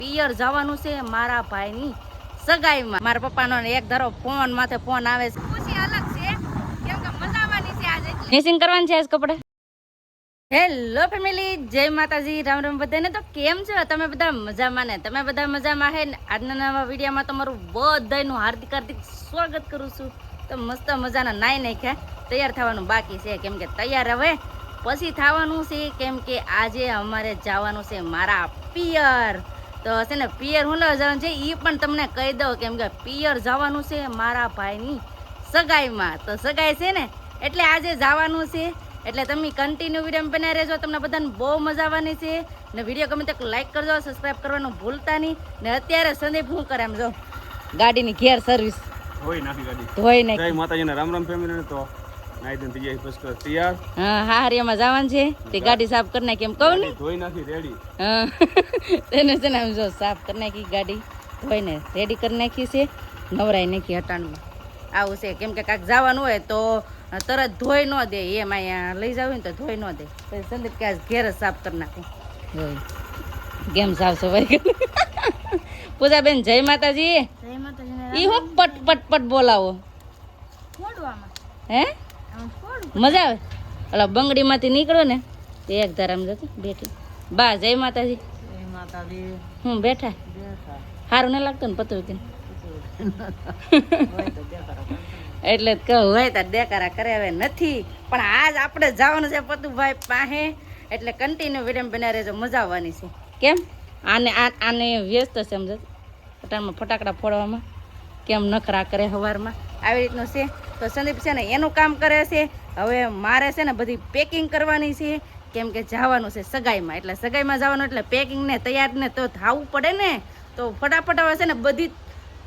પિયર જવાનું છે મારા ભાઈની સગાઈમાં. મારા પપ્પાનો એક ધારો ફોન માથે ફોન આવે છે. ખુશી અલગ છે કેમ કે મજા આવવાની છે આજે. મેસિંગ કરવાની છે આજ કપડે. હેલો ફેમિલી, જય માતાજી, રામ રામ બધાને. તો કેમ છો તમે બધા? મજામાં ને? તમે બધા મજામાં હે ને? આજના નવા વિડીયોમાં તમારું બધાનું હાર્દિક હાર્દિક સ્વાગત કરું છું. તો મસ્ત મજાના નાઈ નાખ્યા, તૈયાર થવાનું બાકી છે. કેમ કે તૈયાર હવે પછી થવાનું છે, કેમ કે આજે અમારે જવાનું છે મારા પિયર. તો છે ને પિયર હું લેવા જવાનું છે એ પણ તમને કહી દઉં, કેમ કે પિયર જવાનું છે મારા ભાઈની સગાઈમાં. તો સગાઈ છે ને એટલે આજે જવાનું છે, એટલે તમે કન્ટિન્યુ વિડીયો બનાવી રહેજો. તમને બધાને બહુ મજા આવવાની છે ને. વિડીયો ગમે તો લાઈક કરજો, સબસ્ક્રાઈબ કરવાનું ભૂલતા નહીં. ને અત્યારે સંદીપ શું કરે એમ જો, ગાડીની ઘેર સર્વિસ ધોઈ નાખી ગાડી, ધોઈ નાખી. જય માતાજીના રામ રામ ફેમિલી. તો નાઈ ધોઈને થઈ જાય બસ તૈયાર. હા, હારિયામાં જવાનું છે તે ગાડી સાફ કરી નાખી એમ કહું ને. ધોઈ નાખી રેડી. હા તેને છે ને આમ જો સાફ કરી નાખી, ગાડી ધોઈને રેડી કરી નાખી છે, નવરાઈ નાખી હટાણમાં. આવું છે કેમ કે કાંઈક જવાનું હોય તો તરત ધોઈ ન દે, એમ અહીંયા લઈ જાવ ને તો ધોઈ ન દે. પછી સંદીપ કે ઘેર જ સાફ કરી નાખું. ધોઈ કેમ સાફ સફાઈ કરી. પૂજાબેન જય માતાજી. જય માતાજી. ઈ હું પટ પટ પટ બોલાવો હે? મજા આવે. ઓલા બંગડીમાંથી નીકળો ને તે એક ધારામ જતો બેઠી. બા જય માતાજી. જય માતાજી. હું બેઠા. સારું ન લાગતું ને પતું કે એટલે જ કહું, હોય તો દેકારા કરે. હવે નથી, પણ આજ આપણે જવાનું છે પતુભાઈ પાસે, એટલે કન્ટિન્યુ વિડીયો બનાવી રહેજો, મજા આવવાની છે. કેમ આને વ્યસ્ત છે સમજો પટાણમાં ફટાકડા ફોડવામાં, કેમ નખરા કરે સવારમાં આવી રીતનું છે. તો સંદીપ છે ને એનું કામ કરે છે. હવે મારે છે ને બધી પેકિંગ કરવાની છે, કેમ કે જવાનું છે સગાઈમાં. એટલે સગાઈમાં જવાનું એટલે પેકિંગ ને તૈયાર ને તો થવું પડે ને. તો ફટાફટ હવે છે ને બધી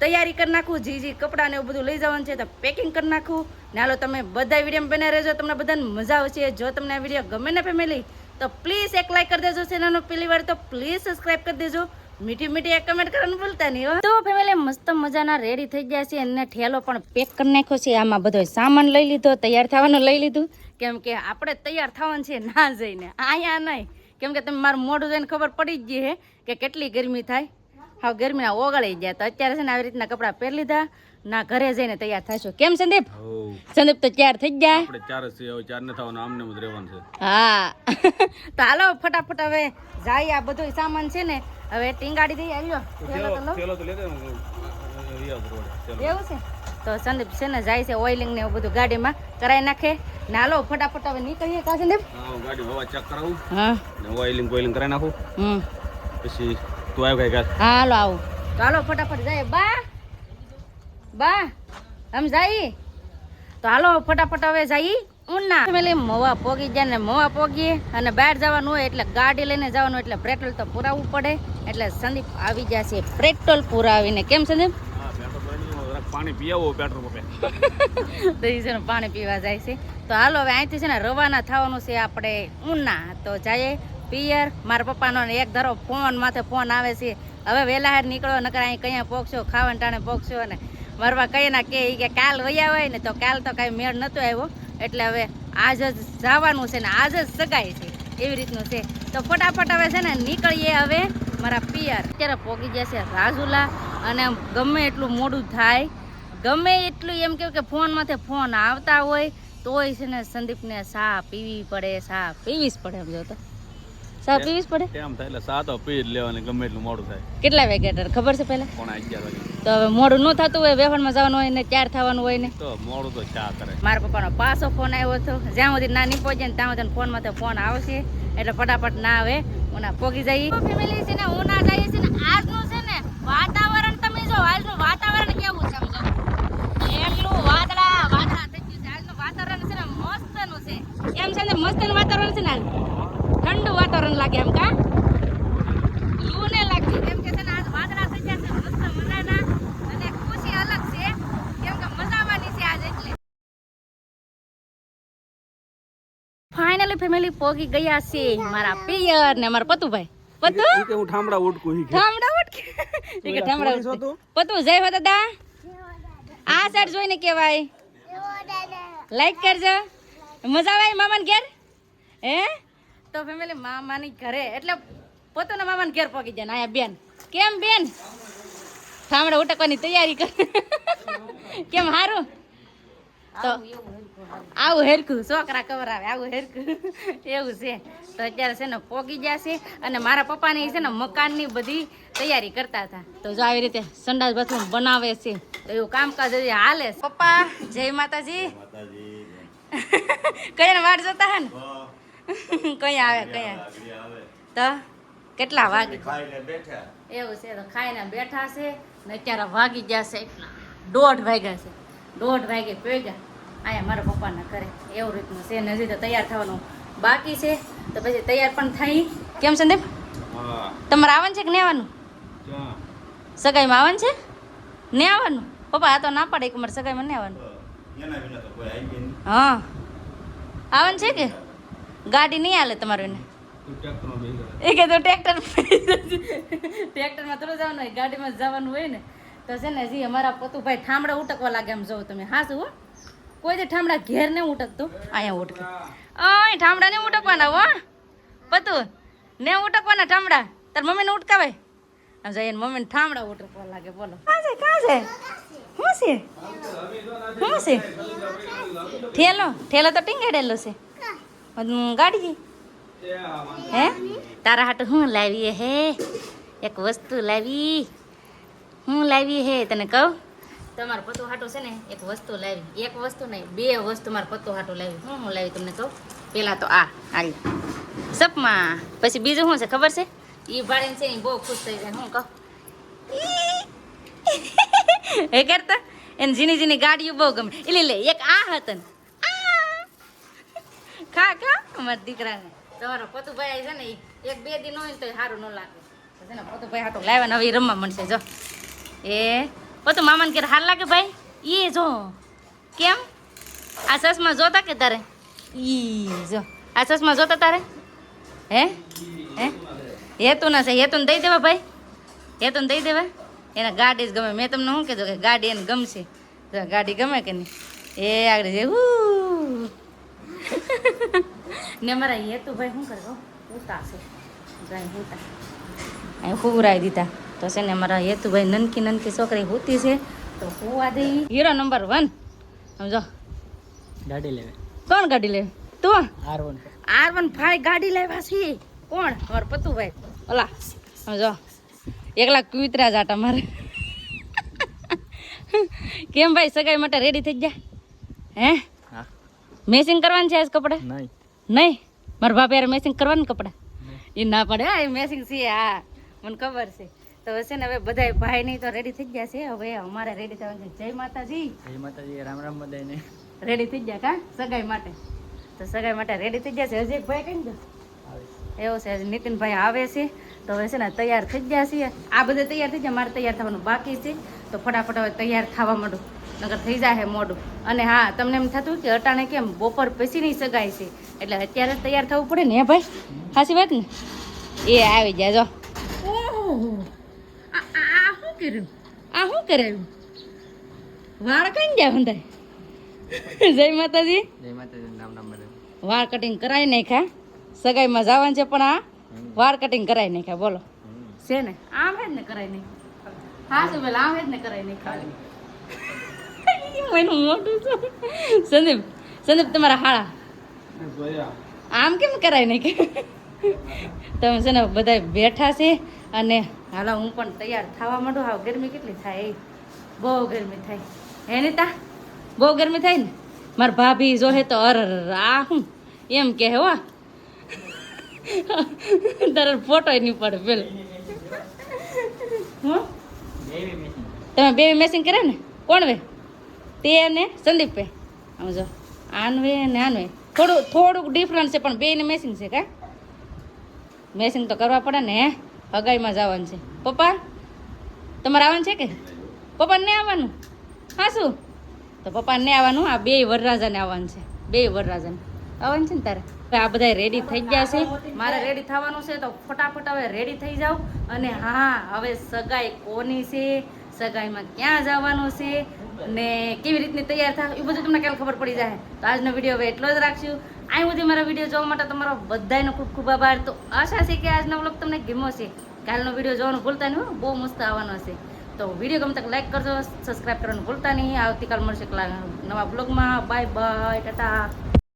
તૈયારી કરી નાખું. જી કપડાં ને એવું બધું લઈ જવાનું છે તો પેકિંગ કરી નાખું. ને હાલો તમે બધા વિડીયો બનાવી રહેજો, તમને બધાને મજા આવશે. જો તમને આ વિડીયો ગમે ને ફેમિલી તો પ્લીઝ એક લાઈક કરી દેજો. ચેનલનો પહેલી વાર તો પ્લીઝ સબસ્ક્રાઈબ કરી દેજો. મીઠી મીઠી એક કમેન્ટ કરવાનું ભૂલતા નહીં હો. તો ફેમિલી મસ્ત મજાના રેડી થઈ ગયા છે અને ઠેલો પણ પેક કરી નાખ્યો છે. આમાં બધો સામાન લઈ લીધો, તૈયાર થવાનું લઈ લીધું, કેમ કે આપણે તૈયાર થવાનું છે ના જઈને અહીંયા નહીં. કેમ કે તમે મારું મોઢું જોઈને ખબર પડી જ ગઈ હે કે કેટલી ગરમી થાય. હા, ગરમીના ઓગળી ગયા. તો અત્યારે છે ને આવી રીતના કપડાં પહેરી લીધા, ના ઘરે જઈને તૈયાર થશો. કેમ સંદીપ? સંદીપ તો ચાર થઈ ગયા. આપણે ચાર જ છે, હવે ચાર ન થવાનું, આમને જ રહેવાનું છે. હા તો હાલો ફટાફટ હવે જાય. આ બધો સામાન છે ને હવે ટીંગાડી દઈએ. આવ્યો ચલો તો લેતે એવું છે. તો સંદીપ છે ને જાય છે ઓઇલિંગ ને એવું બધું ગાડીમાં કરાવી નાખે. ને હાલો ફટાફટ હવે નીકળીએ. કા સંદીપ? હા, ગાડી હવા ચેક કરાવું. હા, ને ઓઇલિંગ કોઇલિંગ કરાવી નાખું. પછી તું આવ કઈ કાલ. હા હાલો આવું. તો હાલો ફટાફટ જાય. બા આમ જાય. તો હાલો ફટાફટ હવે જઈએ ઉના. ફેમિલી મોવા પોગી જાય ને મોવા પોગીએ અને બહાર જવાનું હોય એટલે ગાડી લઈને જવાનું, એટલે પેટ્રોલ તો પુરાવવું પડે. એટલે સંદીપ આવી જશે પેટ્રોલ પુરાવીને. કેમ સંદીપ? પાણી પીવો પેટ્રોલ પંપે. તો એ છે ને પાણી પીવા જાય છે. તો હાલો હવે અહીંથી છે ને રવાના થવાનું છે આપણે ઉના. તો જઈએ પિયર. મારા પપ્પાનો એક ધારો ફોન માથે ફોન આવે છે, હવે વહેલા હાર નીકળો, નકર અહીં કયા પોગશો, ખાવાને ટાણે પોગશો. અને મારવા કઈ ના કે કાલ વયા હોય ને, તો કાલ તો કાંઈ મેળ નહોતો આવ્યો. એટલે હવે આજ જ જવાનું છે ને આજ જ સગાઈ છે, એવી રીતનું છે. તો ફટાફટ હવે છે ને નીકળીએ હવે મારા પિયર. અત્યારે પોગી જશે રાજુલા. અને ગમે એટલું મોડું થાય, ગમે એટલું એમ કેવું કે ફોન માથે ફોન આવતા હોય તોય છે ને સંદીપને સા પીવી પડે, સા પીવી જ પડે. એમ જો તો સા પીવી જ પડે. એમ થાય એટલે સાતો પી જ લેવાની, ગમે એટલું મોડું થાય. કેટલા વાગ્યા ખબર છે પહેલા? 11 વાગે. તો હવે મોડું ન થતું હોય, વેફણમાં જવાનું હોય ને ત્યાર થવાનું હોય ને, તો મોડું તો ચા કરે. મારા પપ્પાનો પાછો ફોન આવ્યો હતો. જ્યાં સુધી ના નહીં પહોંચે ને ત્યાં સુધી ફોન માંથી ફોન આવશે, એટલે ફટાફટ ના આવે ઉના પોગી જઈએ. ફેમિલી છે ને ઉના જઈએ છે ને. આજનું છે ને વાતાવરણ તમે જો, આજનું વાતાવરણ કેવું છે સમજો, એટલું વાદળા થઈ ગયું છે. આજનું વાતાવરણ છે ને મસ્તનું છે. એમ છે ને મસ્તનું વાતાવરણ છે ને, ઠંડુ વાતાવરણ લાગે એમ. કા લૂ ને લાગતી, કેમ કે છે ને આજ વાદળા થઈ ગયા છે મસ્ત મજાના. અને ખુશી અલગ છે, કેમ કે મજા આવવાની છે આજ. એટલે ફાઇનલી ફેમિલી પોગી ગયા છે મારા પિયર ને મારા પતુભાઈ. પતુ કે હું ઠામડા ઉડકું હી. ઠામડા ઉડકે ઈ કે ઠામડા ઉડકે. પતુ જય હો દાદા. આ સાઈડ જોઈને કેવાય લાઈક કરજો. મજા આવે મામાને ઘેર હે? તો ફેમિલી મામાની ઘરે એટલે પોતાના મામાને ઘેર પોગી જાય ને આયા બેન કેમ બેન ઠામડા ઉટકવાની તૈયારી કર કેમ હારું તો આવું હેરખું છોકરા કવરાવે આવું હેરખું એવું છે તો અત્યારે છે ને પોગી જશે અને મારા પપ્પાની છે ને મકાનની બધી તૈયારી કરતા હતા તો જો આવી રીતે સંડાસ બાથરૂમ બનાવે છે તો એવું કામકાજ હજી હાલે છે. પપ્પા જય માતાજી કયા વાટ જોતા હે ને કયા આવે તો કેટલા વાગે એવું છે તો ખાઈને બેઠા છે ને અત્યારે વાગી જશે 1:30 વાગ્યા છે 1:30 વાગે ભેગા અહીંયા મારા પપ્પાના ઘરે એવું રીતનું છે ને હજી તો તૈયાર થવાનું બાકી છે તો પછી તૈયાર પણ થાય કેમ સંદીપ તમારે આવવાનું છે કે ને આવવાનું સગાઈમાં આવવાનું છે ને આવવાનું પપ્પા આ તો ના પાડે કે મારે સગાઈમાં ને આવવાનું હા આવવાનું છે કે ગાડી નહીં હાલે તમારું એને એ કે તો ટ્રેક્ટરમાં થોડું જવાનું હોય ગાડીમાં જવાનું હોય ને તો છે ને હજી અમારા પતુભાઈ ઠામડા ઉટકવા લાગે એમ જોઉં તમે હા શું કોઈ દે ઠામડા ઘેર ને ઉટકતું અહીંયા ઉટકે અહીં ઠામડા ને ઉટકવાના હો પતુ ને ઉટકવાના ઠામડા તાર મમ્મીને ઉટકાવે આમ જઈને મમ્મીને ઠામડા ઉટકવા લાગે બોલો કાં છે શું છે ઠેલો તો ટીંગાડેલો છે ગાડી હે તારા હાટું હું લાવીએ હે એક વસ્તુ લાવી હું લાવી હે તને કહું તમારું પતું હાટું છે ને એક વસ્તુ લાવી એક વસ્તુ નહીં 2 વસ્તુ મારું પતું હાટું લાવી હું લાવી તમને કહું પેલા તો આ હાલી સપમાં પછી બીજું શું છે ખબર છે એ ભાડીને છે ને બહુ ખુશ થઈ જાય હું કહું હે કરતા એને ઝીણી ગાડીઓ બહુ ગમે એટલે લે એક આ હતા ને ખા અમારા દીકરાને તમારો પતુભાઈ છે ને 1-2 દિન હોય ને તો સારું ન લાગે છે ને પતુભાઈ હાટું લાવ્યા ને હવે રમવા મળશે જો એ પતુ મામાને ઘેર હાલ લાગે ભાઈ એ જો કેમ આ સસમાં જોતા કે તારે ઈ જો આ સસમાં જોતા તારે હે હેતું ના છે હેતું દઈ દેવા ભાઈ હેતું દઈ દેવા એને ગાડી જ ગમે મેં તમને શું કીધું કે ગાડી એને ગમશે ગાડી ગમે કે નહીં એ આગળ જે ને મારા હેતુભાઈ શું કરે ઉતા છે ગાય ઉતા અહીં હુવરાઈ દીધા તો છે ને મારા હેતુભાઈ નનકી છોકરી હોતી છે તો હુવા દે હીરો નંબર 1 સમજો ગાડી લેવે કોણ ગાડી લે તું R1 ફાઈ ગાડી લેવા છે કોણ અમાર પતુભાઈ ઓલા સમજો એકલા કુતરા જાટા મારે કેમ ભાઈ સગાઈ માટે રેડી થઈ ગયા હે મેસિંગ કરવાનું છે આજ કપડા નહીં મારા બાપ યાર મેસિંગ કરવાનું કપડા એ ના પડે હા મેસિંગ છે હા મને ખબર છે તો છે ને હવે બધા ભાઈ નહીં તો રેડી થઈ ગયા છે હવે અમારે રેડી થવાનું છે જય માતાજી રામ રામ બધાને રેડી થઈ ગયા કા સગાઈ માટે તો સગાઈ માટે રેડી થઈ ગયા છે હજી એક ભાઈ કઈ દો એવું છે હજી નીતિનભાઈ આવે છે તો હવે છે ને તૈયાર થઈ ગયા છે આ બધા તૈયાર થઈ ગયા મારે તૈયાર થવાનું બાકી છે તો ફટાફટ હવે તૈયાર થવા માંડું નગર થઈ જાય મોડું અને હા તમને એમ થતું કે અટાણે કેમ બપોર પછી નહીં સગાઈ છે એટલે અત્યારે તૈયાર થવું પડે ને હે ભાઈ સાચી વાત ને એ આવી જાય જો આ શું કર્યું આ શું કરાયું વાળ કઈ જાય હંધાય જય માતાજી નામ વાળ કટિંગ કરાવી નાખ્યા સગાઈમાં જવાનું છે પણ આ વાળ કટિંગ કરાવી નાખ્યા બોલો છે ને આમ જ ને કરાવી નાખ્યા હા શું પેલા આમ જ ને કરાવી નાખ્યા મોટું સંદીપ તમારા હાળા આમ કેમ કરાય નહીં કે તમે છે ને બધા બેઠા છે અને હાલો હું પણ તૈયાર થવા માંડું હા ગરમી કેટલી થાય એ બહુ ગરમી થાય હે નીતા બહુ ગરમી થાય ને મારા ભાભી જોહે તો અર આ હું એમ કે હો તારે ફોટો નહીં પડે પેલો તમે બે મેસિંગ કરે ને કોણ વે તે ને સંદીપ પે સમજો આનવે ને આનવે થોડુંક ડિફરન્સ છે પણ બેને મેસિંગ છે કા મેસિંગ તો કરવા પડે ને હગાઈમાં જવાનું છે પપ્પા તમારે આવવાનું છે કે પપ્પાને નહીં આવવાનું હા શું તો પપ્પાને નહીં આવવાનું આ 2 વરરાજાને આવવાનું છે 2 વરરાજાને આવવાનું છે ને તારે આ બધા રેડી થઈ ગયા છે મારે રેડી થવાનું છે તો ફટાફટ હવે રેડી થઈ જાવ અને હા હવે સગાઈ કોની છે સગાઈમાં ક્યાં જવાનું છે ને કેવી રીતની તૈયાર થાય એ બધું તમને ક્યારે ખબર પડી જાય તો આજનો વિડીયો હવે એટલો જ રાખશું અહીં સુધી મારા વિડીયો જોવા માટે તમારો બધાનો ખૂબ ખૂબ આભાર તો આશા છે કે આજનો વ્લોગ તમને ગમ્યો છે કાલનો વિડીયો જોવાનું ભૂલતા નહીં હો, બહુ મસ્ત આવવાનો છે. તો વિડીયો ગમતા લાઈક કરજો, સબસ્ક્રાઈબ કરવાનું ભૂલતા નહીં. આવતીકાલ મળશે નવા બ્લોગમાં. Bye bye, Tata.